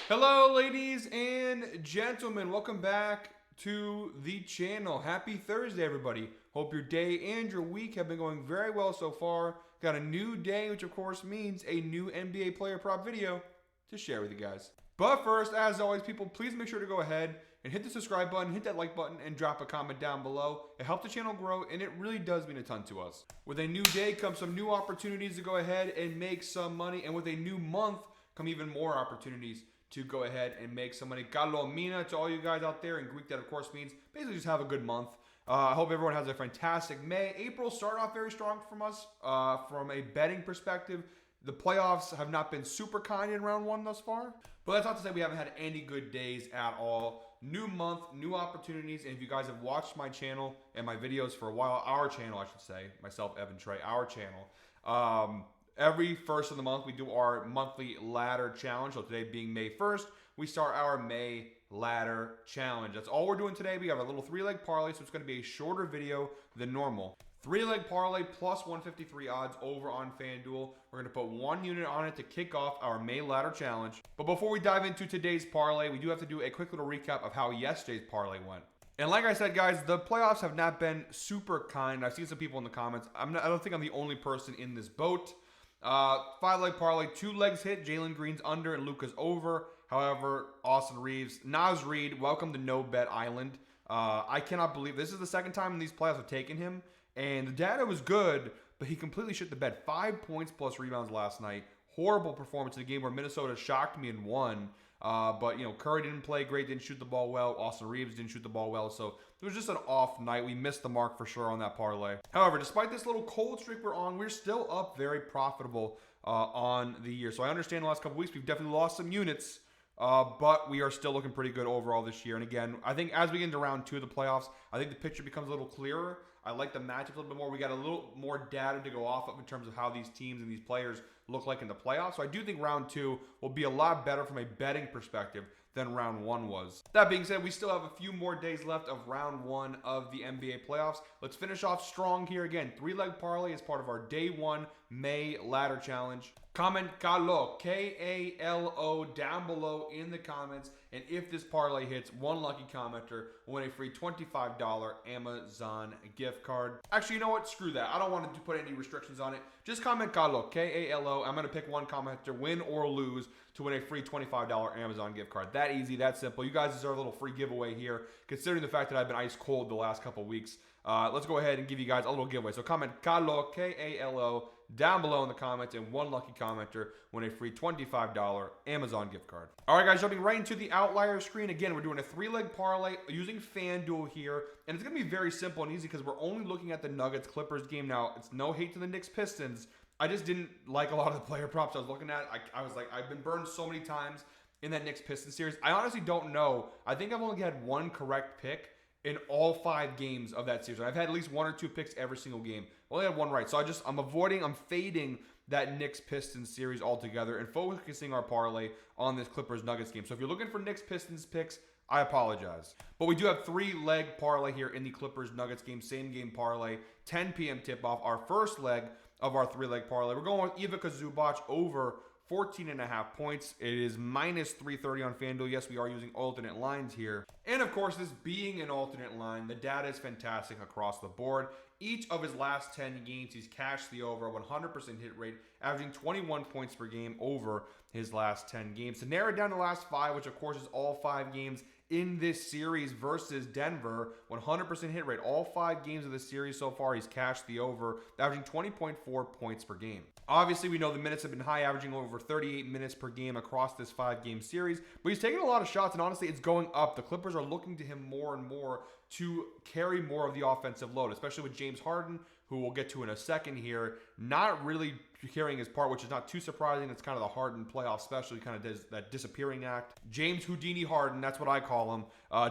Hello, ladies and gentlemen. Welcome back to the channel. Happy Thursday, everybody. Hope your day and your week have been going very well so far. Got a new day, which of course means a new NBA player prop video to share with you guys. But first, as always, people, please make sure to go ahead and hit the subscribe button, hit that like button, and drop a comment down below. It helps the channel grow, and it really does mean a ton to us. With a new day comes some new opportunities to go ahead and make some money, and with a new month come even more opportunities to go ahead and make some money. Kalomina to all you guys out there. In Greek, that of course means basically just have a good month. I hope everyone has a fantastic May. April started off very strong from us from a betting perspective. The playoffs have not been super kind in round one thus far. But that's not to say we haven't had any good days at all. New month, new opportunities. And if you guys have watched my channel and my videos for a while, our channel, I should say, myself, Evan Trey, our channel, every first of the month, we do our monthly ladder challenge. So today being May 1st, we start our May ladder challenge. That's all we're doing today. We have a little 3-leg parlay, so it's going to be a shorter video than normal. 3-leg parlay plus 153 odds over on FanDuel. We're going to put 1 unit on it to kick off our May ladder challenge. But before we dive into today's parlay, we do have to do a quick little recap of how yesterday's parlay went. And like I said, guys, the playoffs have not been super kind. I've seen some people in the comments. I don't think I'm the only person in this boat. 5-leg parlay, 2 legs hit. Jalen Green's under and Luka's over. However, Austin Reeves, Naz Reid, welcome to No Bet Island. I cannot believe this is the second time in these playoffs I've taken him. And the data was good, but he completely shit the bed. 5 points plus rebounds last night. Horrible performance in a game where Minnesota shocked me and won. But, you know, Curry didn't play great, didn't shoot the ball well. Austin Reeves didn't shoot the ball well. So it was just an off night. We missed the mark for sure on that parlay. However, despite this little cold streak we're on, we're still up very profitable on the year. So I understand the last couple weeks we've definitely lost some units. But we are still looking pretty good overall this year. And again, I think as we get into round 2 of the playoffs, I think the picture becomes a little clearer. I like the matchups a little bit more. We got a little more data to go off of in terms of how these teams and these players look like in the playoffs. So I do think round 2 will be a lot better from a betting perspective than round 1 was. That being said, we still have a few more days left of round 1 of the NBA playoffs. Let's finish off strong here. Again, 3-leg parlay is part of our day 1 May ladder challenge. Comment Kalo, K-A-L-O, down below in the comments. And if this parlay hits, one lucky commenter will win a free $25 Amazon gift card. Actually, you know what? Screw that. I don't want to put any restrictions on it. Just comment Kalo, K-A-L-O. I'm going to pick one commenter, win or lose, to win a free $25 Amazon gift card. That easy, that simple. You guys deserve a little free giveaway here, considering the fact that I've been ice cold the last couple weeks. Let's go ahead and give you guys a little giveaway. So comment Kalo, K-A-L-O, down below in the comments, and one lucky commenter win a free $25 Amazon gift card. All right, guys, jumping right into the outlier screen. Again, we're doing a 3-leg parlay using FanDuel here, and it's going to be very simple and easy because we're only looking at the Nuggets-Clippers game. Now, it's no hate to the Knicks-Pistons. I just didn't like a lot of the player props I was looking at. I was like, I've been burned so many times in that Knicks-Pistons series. I honestly don't know. I think I've only had one correct pick in all 5 games of that series. I've had at least 1 or 2 picks every single game. I only had one right. So I'm fading that Knicks-Pistons series altogether and focusing our parlay on this Clippers-Nuggets game. So if you're looking for Knicks-Pistons picks, I apologize. But we do have 3-leg parlay here in the Clippers-Nuggets game. Same game parlay. 10 p.m. tip-off. Our first leg of our 3-leg parlay. We're going with Ivica Zubac over 14.5 points. It is minus 330 on FanDuel. Yes, we are using alternate lines here. And of course, this being an alternate line, the data is fantastic across the board. Each of his last 10 games, he's cashed the over, 100% hit rate, averaging 21 points per game over his last 10 games. To narrow it down to the last 5, which of course is all 5 games in this series versus Denver, 100% hit rate. All 5 games of the series so far, he's cashed the over, averaging 20.4 points per game. Obviously, we know the minutes have been high, averaging over 38 minutes per game across this 5-game series, but he's taking a lot of shots, and honestly, it's going up. The Clippers are looking to him more and more to carry more of the offensive load, especially with James Harden, who we'll get to in a second here, not really carrying his part, which is not too surprising. It's kind of the Harden playoff special. He kind of does that disappearing act. James Houdini Harden, that's what I call him,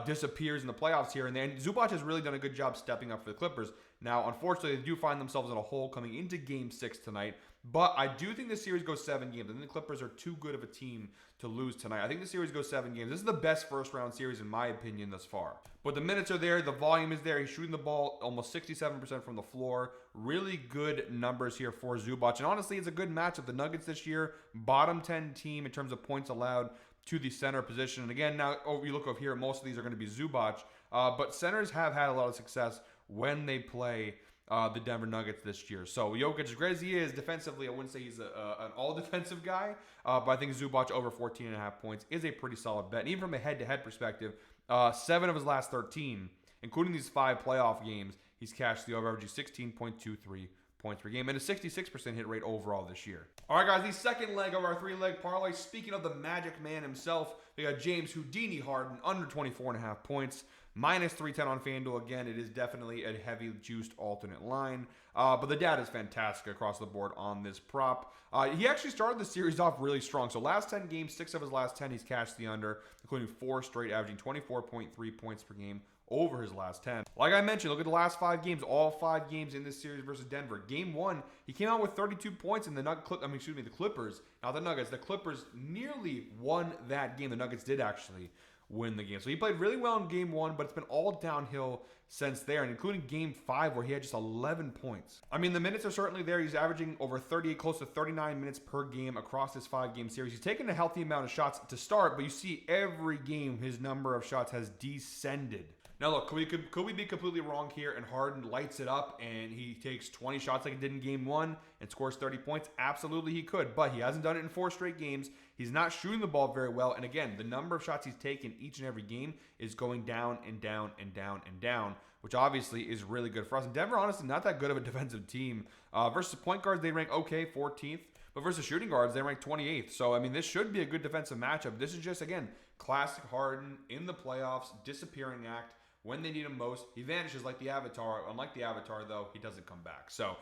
disappears in the playoffs here. And then Zubac has really done a good job stepping up for the Clippers. Now, unfortunately, they do find themselves in a hole coming into Game 6 tonight. But I do think this series goes 7 games. I think the Clippers are too good of a team to lose tonight. I think the series goes 7 games. This is the best first-round series, in my opinion, thus far. But the minutes are there. The volume is there. He's shooting the ball almost 67% from the floor. Really good numbers here for Zubac. And honestly, it's a good matchup. The Nuggets this year, bottom 10 team in terms of points allowed to the center position. And again, now you look over here, most of these are going to be Zubac. But centers have had a lot of success when they play the Denver Nuggets this year. So Jokic, as great as he is defensively, I wouldn't say he's an all-defensive guy. But I think Zubac over 14.5 points is a pretty solid bet. And even from a head-to-head perspective, 7 of his last 13, including these 5 playoff games, he's cashed the over, averaging 16.23 points per game and a 66% hit rate overall this year. All right, guys, the second leg of our 3-leg parlay. Speaking of the Magic Man himself, we got James Houdini Harden under 24.5 points. Minus 310 on FanDuel. Again, it is definitely a heavy juiced alternate line. But the data is fantastic across the board on this prop. He actually started the series off really strong. So last 10 games, 6 of his last 10, he's cashed the under, including 4 straight, averaging 24.3 points per game over his last 10. Like I mentioned, look at the last 5 games, all 5 games in this series versus Denver. Game 1, he came out with 32 points in the the Clippers. Not the Nuggets. The Clippers nearly won that game. The Nuggets did actually win the game. So he played really well in game 1, but it's been all downhill since there, and including game 5 where he had just 11 points. I mean, the minutes are certainly there. He's averaging over 38, close to 39 minutes per game across this 5-game series. He's taken a healthy amount of shots to start, but you see every game his number of shots has descended. Now look, could we be completely wrong here and Harden lights it up and he takes 20 shots like he did in game 1 and scores 30 points? Absolutely he could, but he hasn't done it in 4 straight games. He's not shooting the ball very well, and again, the number of shots he's taken each and every game is going down and down and down and down, which obviously is really good for us. And Denver, honestly, not that good of a defensive team. Versus point guards, they rank okay, 14th. But versus shooting guards, they rank 28th. So, I mean, this should be a good defensive matchup. This is just, again, classic Harden in the playoffs, disappearing act. When they need him most, he vanishes like the Avatar. Unlike the Avatar, though, he doesn't come back. So,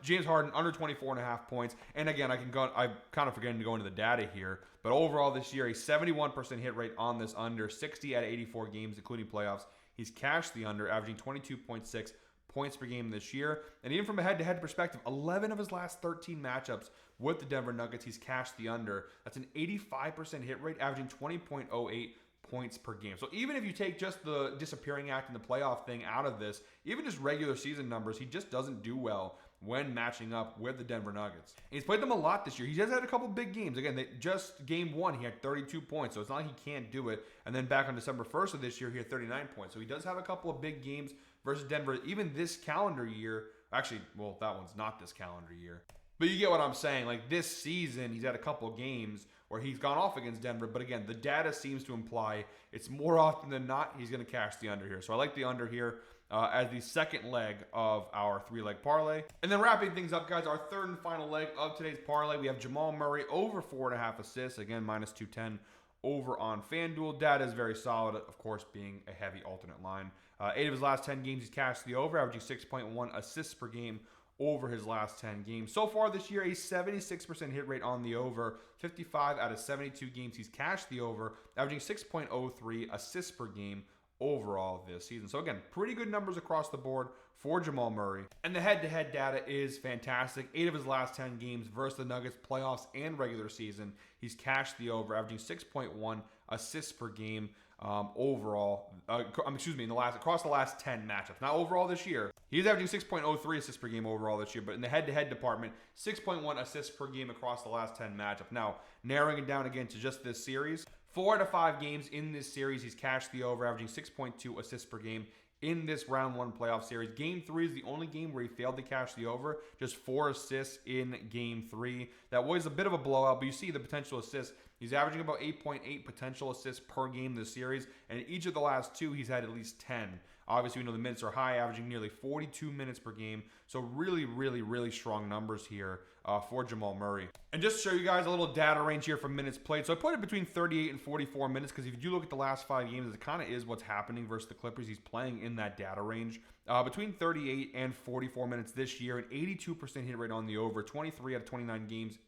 James Harden under 24.5 points. And again, I'm kind of forgetting to go into the data here. But overall this year, a 71% hit rate on this under, 60 out of 84 games, including playoffs. He's cashed the under, averaging 22.6 points per game this year. And even from a head-to-head perspective, 11 of his last 13 matchups with the Denver Nuggets, he's cashed the under. That's an 85% hit rate, averaging 20.08 points per game. So even if you take just the disappearing act and the playoff thing out of this, even just regular season numbers, he just doesn't do well when matching up with the Denver Nuggets. And he's played them a lot this year. He has had a couple big games. Again, just game 1, he had 32 points, so it's not like he can't do it. And then back on December 1st of this year, he had 39 points. So he does have a couple of big games versus Denver, even this calendar year. Actually, well, that one's not this calendar year. But you get what I'm saying. Like this season, he's had a couple of games where he's gone off against Denver. But again, the data seems to imply it's more often than not he's going to cash the under here. So I like the under here as the second leg of our 3-leg parlay. And then wrapping things up, guys, our third and final leg of today's parlay, we have Jamal Murray over 4.5 assists. Again, minus 210 over on FanDuel. Data is very solid, of course, being a heavy alternate line. 8 of his last 10 games, he's cashed the over, averaging 6.1 assists per game over his last 10 games. So far this year, a 76% hit rate on the over. 55 out of 72 games, he's cashed the over, averaging 6.03 assists per game overall this season. So again, pretty good numbers across the board for Jamal Murray. And the head-to-head data is fantastic. 8 of his last 10 games versus the Nuggets, playoffs and regular season, he's cashed the over, averaging 6.1 assists per game overall. Across the last 10 matchups. Not overall this year. He's averaging 6.03 assists per game overall this year, but in the head-to-head department, 6.1 assists per game across the last 10 matchups. Now, narrowing it down again to just this series, 4 out of 5 games in this series, he's cashed the over, averaging 6.2 assists per game in this round 1 playoff series. Game 3 is the only game where he failed to cash the over. Just 4 assists in game 3. That was a bit of a blowout, but you see the potential assists. He's averaging about 8.8 potential assists per game this series, and in each of the last 2, he's had at least 10. Obviously, we know the minutes are high, averaging nearly 42 minutes per game. So really, really, really strong numbers here for Jamal Murray. And just to show you guys a little data range here for minutes played. So I put it between 38 and 44 minutes because if you do look at the last 5 games, it kind of is what's happening versus the Clippers. He's playing in that data range. Between 38 and 44 minutes this year, an 82% hit rate on the over, 23 out of 28 games,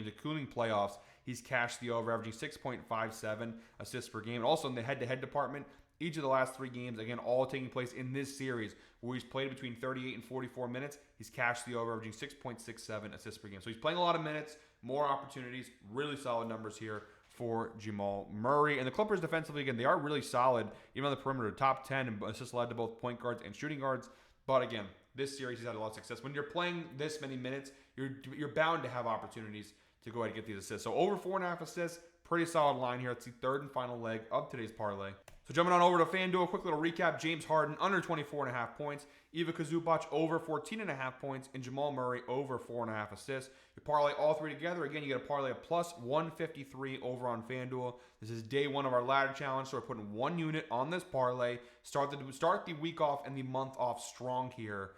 including playoffs. He's cashed the over, averaging 6.57 assists per game. And also in the head-to-head department, each of the last 3 games, again, all taking place in this series where he's played between 38 and 44 minutes. He's cashed the over, averaging 6.67 assists per game. So he's playing a lot of minutes, more opportunities, really solid numbers here for Jamal Murray. And the Clippers defensively, again, they are really solid, even on the perimeter, top 10 in assists led to both point guards and shooting guards. But again, this series he's had a lot of success. When you're playing this many minutes, you're bound to have opportunities to go ahead and get these assists. So over 4.5 assists, Pretty solid line here. It's the third and final leg of today's parlay. So jumping on over to FanDuel, quick little recap. James Harden under 24.5 points. Ivica Zubac over 14.5 points. And Jamal Murray over 4.5 assists. You parlay all three together. Again, you get a parlay of plus 153 over on FanDuel. This is day one of our ladder challenge. So we're putting one unit on this parlay. Start the week off and the month off strong here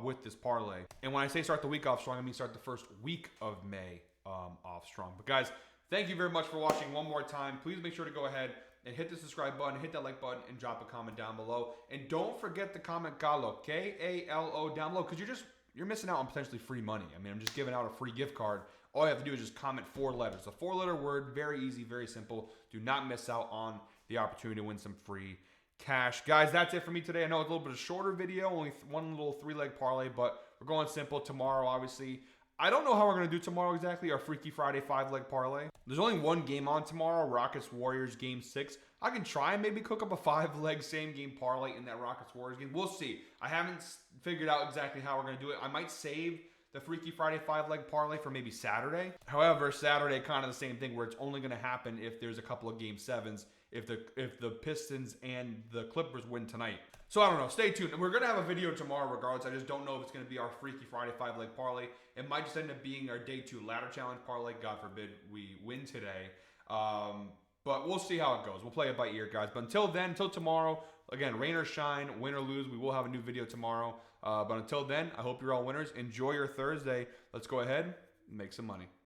with this parlay. And when I say start the week off strong, I mean start the first week of May off strong. But guys, thank you very much for watching one more time. Please make sure to go ahead and hit the subscribe button, hit that like button, and drop a comment down below. And don't forget to comment KALO, K-A-L-O, down below, because you're missing out on potentially free money. I mean, I'm just giving out a free gift card. All you have to do is just comment 4 letters. A 4-letter word, very easy, very simple. Do not miss out on the opportunity to win some free cash. Guys, that's it for me today. I know it's a little bit of a shorter video, only one little 3-leg parlay, but we're going simple tomorrow, obviously. I don't know how we're going to do tomorrow exactly, our Freaky Friday 5-leg parlay. There's only one game on tomorrow, Rockets-Warriors Game 6. I can try and maybe cook up a 5-leg same-game parlay in that Rockets-Warriors game. We'll see. I haven't figured out exactly how we're going to do it. I might save the Freaky Friday 5-leg parlay for maybe Saturday. However, Saturday, kind of the same thing where it's only going to happen if there's a couple of Game 7s, if the Pistons and the Clippers win tonight. So I don't know. Stay tuned. We're going to have a video tomorrow regardless. I just don't know if it's going to be our Freaky Friday 5-leg parlay. It might just end up being our day 2 ladder challenge parlay. God forbid we win today. But we'll see how it goes. We'll play it by ear, guys. But until then, until tomorrow, again, rain or shine, win or lose, we will have a new video tomorrow. But until then, I hope you're all winners. Enjoy your Thursday. Let's go ahead and make some money.